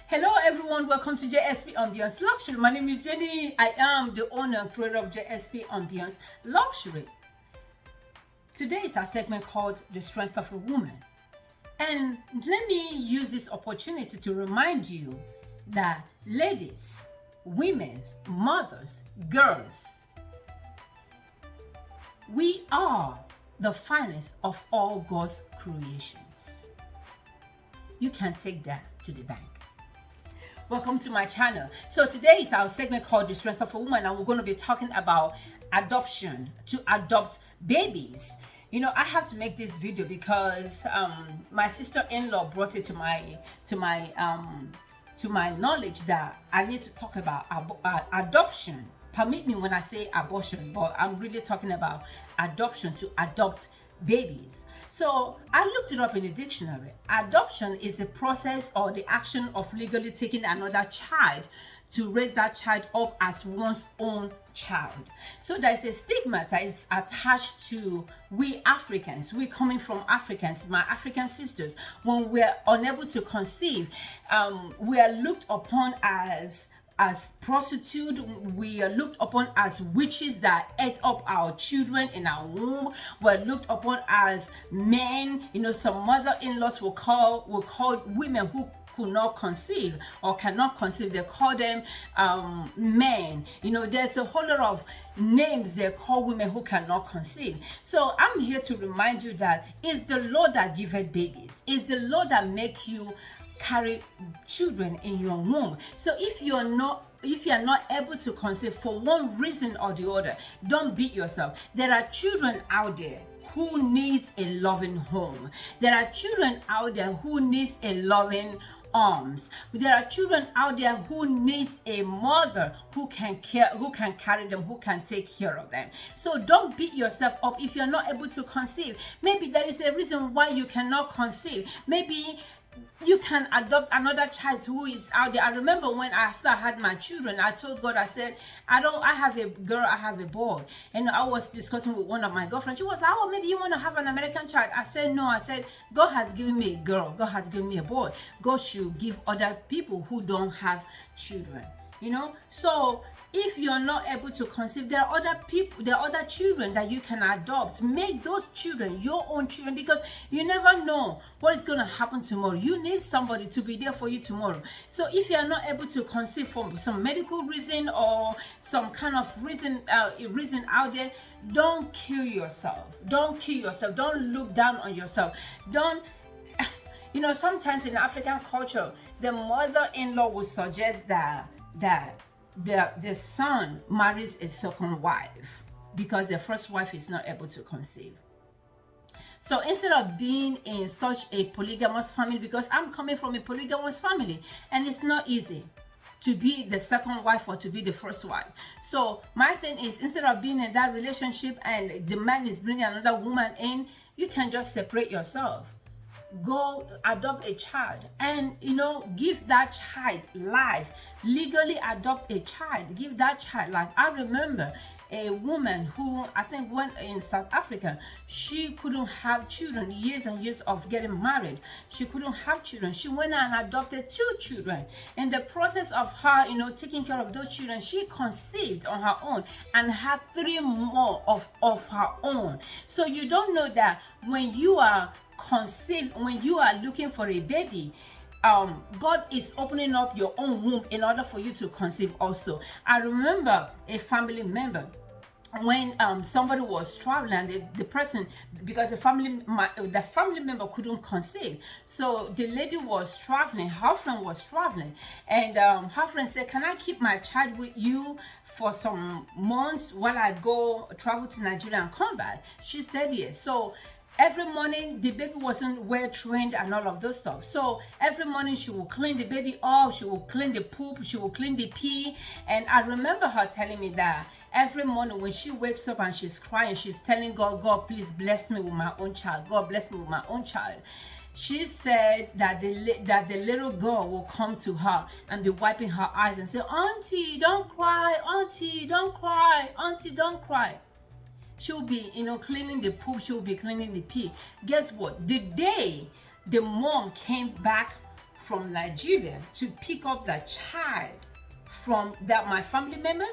Hello everyone, welcome to JSP Ambience Luxury. My name is Jenny. I am the owner and creator of JSP Ambience Luxury. Today is our segment called The Strength of a Woman. And let me use this opportunity to remind you that ladies, women, mothers, girls, we are the finest of all God's creations. You can take that to the bank. Welcome to my channel. So today is our segment called The Strength of a Woman, and we're going to be talking about adoption, to adopt babies. You know, I have to make this video because my sister-in-law brought it to my knowledge that I need to talk about adoption. Permit me when I say abortion, but I'm really talking about adoption, to adopt babies. So I looked it up in the dictionary. Adoption is the process or the action of legally taking another child to raise that child up as one's own child. So there's a stigma that is attached to we Africans, we coming from Africans, my African sisters. When we're unable to conceive, we are looked upon as prostitute. We are looked upon as witches that ate up our children in our womb. We're looked upon as men. You know, some mother-in-laws will call women who could not conceive or cannot conceive, they call them men. You know, there's a whole lot of names they call women who cannot conceive. So I'm here to remind you that it's the Lord that giveth babies. It's the Lord that make you carry children in your womb. So if you are not able to conceive for one reason or the other, don't beat yourself. There are children out there who needs a loving home. There are children out there who needs a loving arms. There are children out there who needs a mother who can carry them, who can take care of them. So don't beat yourself up if you're not able to conceive. Maybe there is a reason why you cannot conceive. Maybe you can adopt another child who is out there. I remember when after I had my children, I told God, I said, I have a girl, I have a boy. And I was discussing with one of my girlfriends. She was like, oh, maybe you want to have an American child. I said, no. I said, God has given me a girl. God has given me a boy. God should give other people who don't have children. You know, so if you're not able to conceive, there are other people, there are other children that you can adopt. Make those children your own children, because you never know what is going to happen tomorrow. You need somebody to be there for you tomorrow. So if you are not able to conceive for some medical reason or some kind of reason out there, don't kill yourself. Don't kill yourself. Don't look down on yourself. Don't. You know, sometimes in African culture, the mother-in-law will suggest that the son marries a second wife because the first wife is not able to conceive. So instead of being in such a polygamous family, because I'm coming from a polygamous family and it's not easy to be the second wife or to be the first wife. So my thing is, instead of being in that relationship and the man is bringing another woman in, you can just separate yourself. Go adopt a child and, you know, give that child life. Legally adopt a child, give that child life. I remember a woman who I think went in South Africa. She couldn't have children, years and years of getting married. She couldn't have children. She went and adopted 2 children. In the process of her, you know, taking care of those children, she conceived on her own and had 3 more of her own. So you don't know that when you are conceived, when you are looking for a baby, God is opening up your own womb in order for you to conceive also. I remember a family member when somebody was traveling, the person, because the family member couldn't conceive, so the lady was traveling, her friend was traveling, and her friend said, can I keep my child with you for some months while I go travel to Nigeria and come back? She said yes. So every morning, the baby wasn't well trained and all of those stuff. So every morning she will clean the baby up, she will clean the poop, she will clean the pee. And I remember her telling me that every morning when she wakes up and she's crying, she's telling God, God, please bless me with my own child. God, bless me with my own child. She said that the little girl will come to her and be wiping her eyes and say, Auntie, don't cry. Auntie, don't cry. Auntie, don't cry. She'll be, cleaning the poop. She'll be cleaning the pee. Guess what? The day the mom came back from Nigeria to pick up the child from my family member.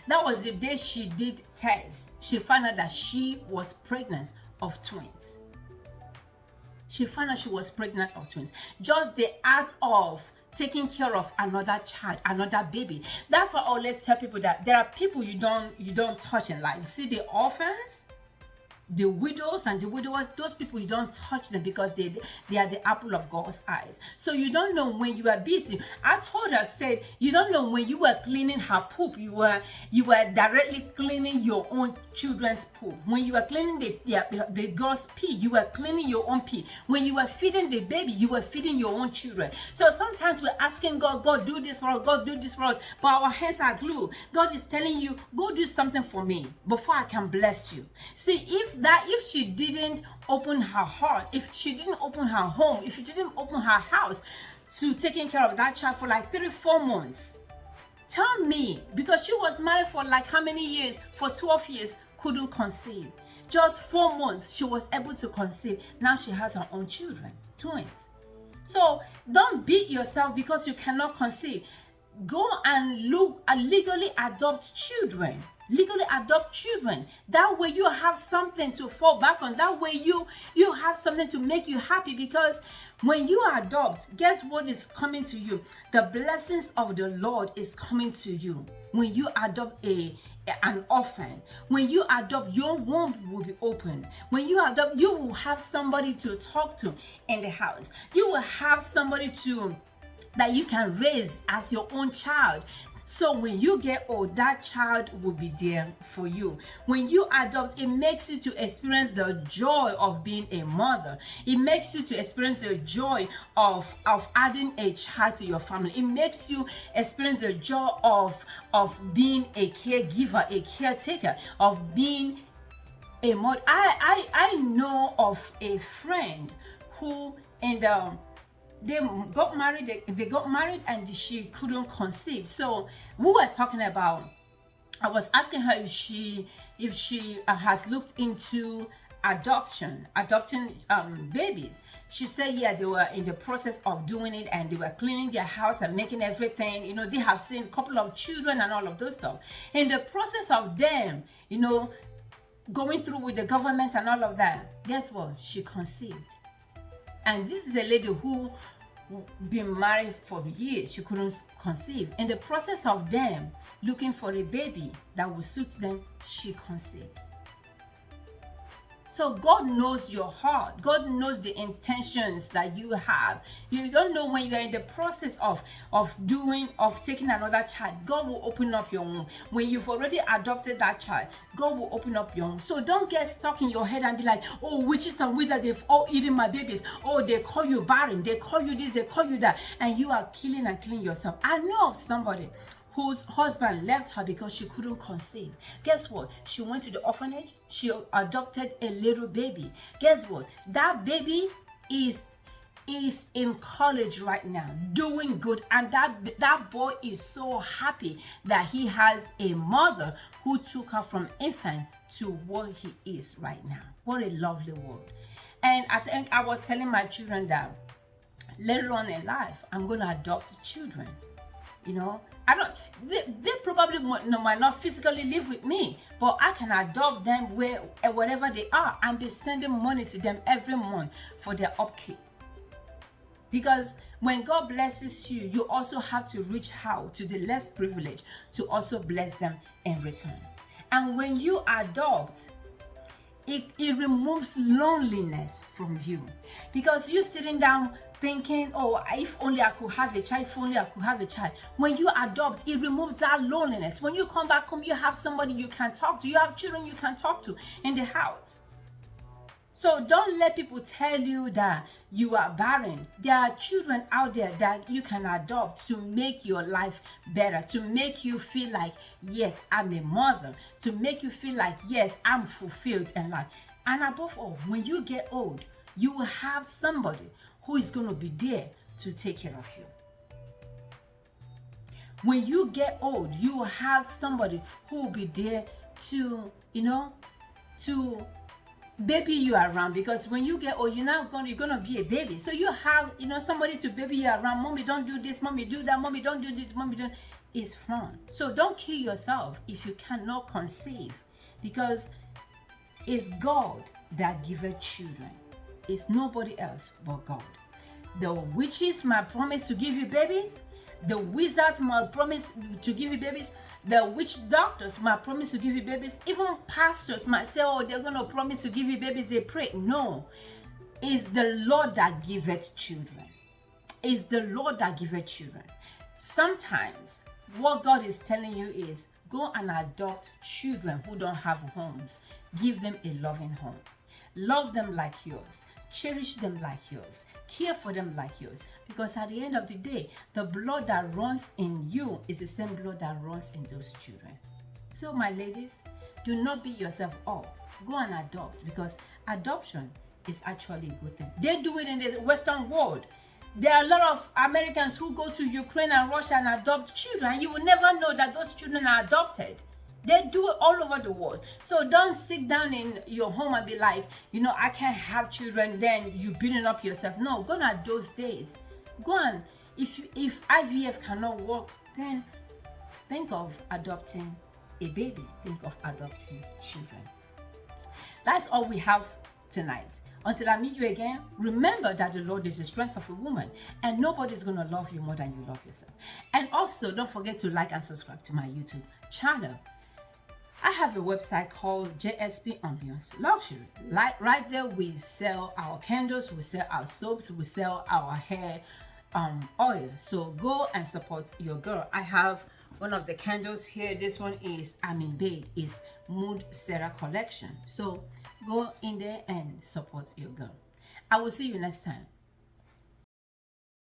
That was the day she did test. She found out that she was pregnant of twins. She found out she was pregnant of twins. Just the act of taking care of another child, another baby. That's why I always tell people that there are people you don't touch in life. You see the orphans, the widows and the widowers, those people, you don't touch them because they are the apple of God's eyes. So you don't know when you are busy. I told her, said, you don't know when you were cleaning her poop, you were directly cleaning your own children's poop. When you were cleaning the girl's pee, you were cleaning your own pee. When you were feeding the baby, you were feeding your own children. So sometimes we're asking God, God, do this for us, God, do this for us, but our hands are glued. God is telling you, go do something for me before I can bless you. See, if she didn't open her heart, if she didn't open her home, if she didn't open her house to taking care of that child for like 3-4 months, tell me, because she was married for like how many years? For 12 years, couldn't conceive. Just 4 months, she was able to conceive. Now she has her own children, twins. So don't beat yourself because you cannot conceive. Go and look and legally adopt children. Legally adopt children. That way you have something to fall back on. That way you have something to make you happy, because when you adopt, guess what is coming to you? The blessings of the Lord is coming to you. When you adopt an orphan, when you adopt, your womb will be open. When you adopt, you will have somebody to talk to in the house. You will have somebody that you can raise as your own child. So when you get old, that child will be there for you. When you adopt, it makes you to experience the joy of being a mother. It makes you to experience the joy of adding a child to your family. It makes you experience the joy of being a caregiver, a caretaker, of being a mother. I know of a friend who they got married and she couldn't conceive. So we were talking about, I was asking her if she has looked into adopting babies. She said, yeah, they were in the process of doing it, and they were cleaning their house and making everything. They have seen a couple of children and all of those stuff. In the process of them, going through with the government and all of that, guess what? She conceived. And this is a lady who been married for years. She couldn't conceive. In the process of them looking for a baby that would suit them, she conceived. So God knows your heart. God knows the intentions that you have. You don't know when you are in the process of taking another child, God will open up your womb. When you've already adopted that child, God will open up your womb. So don't get stuck in your head and be like, oh, witches and wizards, they've all eaten my babies. Oh, they call you barren. They call you this, they call you that. And you are killing yourself. I know of somebody whose husband left her because she couldn't conceive. Guess what? She went to the orphanage. She adopted a little baby. Guess what? That baby is in college right now, doing good, and that boy is so happy that he has a mother who took her from infant to what he is right now. What a lovely world. And I think I was telling my children that later on in life, I'm going to adopt children. They probably might not physically live with me, but I can adopt them wherever they are and be sending money to them every month for their upkeep. Because when God blesses you, you also have to reach out to the less privileged to also bless them in return. And when you adopt, it removes loneliness from you, because you're sitting down thinking, oh, if only I could have a child, if only I could have a child. When you adopt, it removes that loneliness. When you come back home, you have somebody you can talk to. You have children you can talk to in the house. So don't let people tell you that you are barren. There are children out there that you can adopt to make your life better, to make you feel like, yes, I'm a mother, to make you feel like, yes, I'm fulfilled in life. And above all, when you get old, you will have somebody who is going to be there to take care of you. When you get old, you will have somebody who will be there to baby you around, because when you get old, you're gonna be a baby. So you have, somebody to baby you around. Mommy, don't do this. Mommy, do that. Mommy, don't do this. Mommy, don't. It's fun. So don't kill yourself if you cannot conceive, because it's God that giveth children. It's nobody else but God. The witches might promise to give you babies. The wizards might promise to give you babies. The witch doctors might promise to give you babies. Even pastors might say, oh, they're going to promise to give you babies. They pray. No. It's the Lord that giveth children. It's the Lord that giveth children. Sometimes what God is telling you is, go and adopt children who don't have homes. Give them a loving home. Love them like yours. Cherish them like yours. Care for them like yours. Because at the end of the day, the blood that runs in you is the same blood that runs in those children. So my ladies, do not beat yourself up. Go and adopt, because adoption is actually a good thing. They do it in the Western world. There are a lot of Americans who go to Ukraine and Russia and adopt children. You will never know that those children are adopted. They do it all over the world. So don't sit down in your home and be like, I can't have children, then you beating up yourself. No, gone are those days. Go on. If IVF cannot work, then think of adopting a baby. Think of adopting children. That's all we have tonight. Until I meet you again, remember that the Lord is the strength of a woman, and nobody's going to love you more than you love yourself. And also, don't forget to like and subscribe to my YouTube channel. I have a website called JSP Ambiance Luxury. Right there, we sell our candles, we sell our soaps, we sell our hair oil. So go and support your girl. I have one of the candles here. This one is I'm in Bed. It's Mood Sarah collection. So go in there and support your girl. I will see you next time.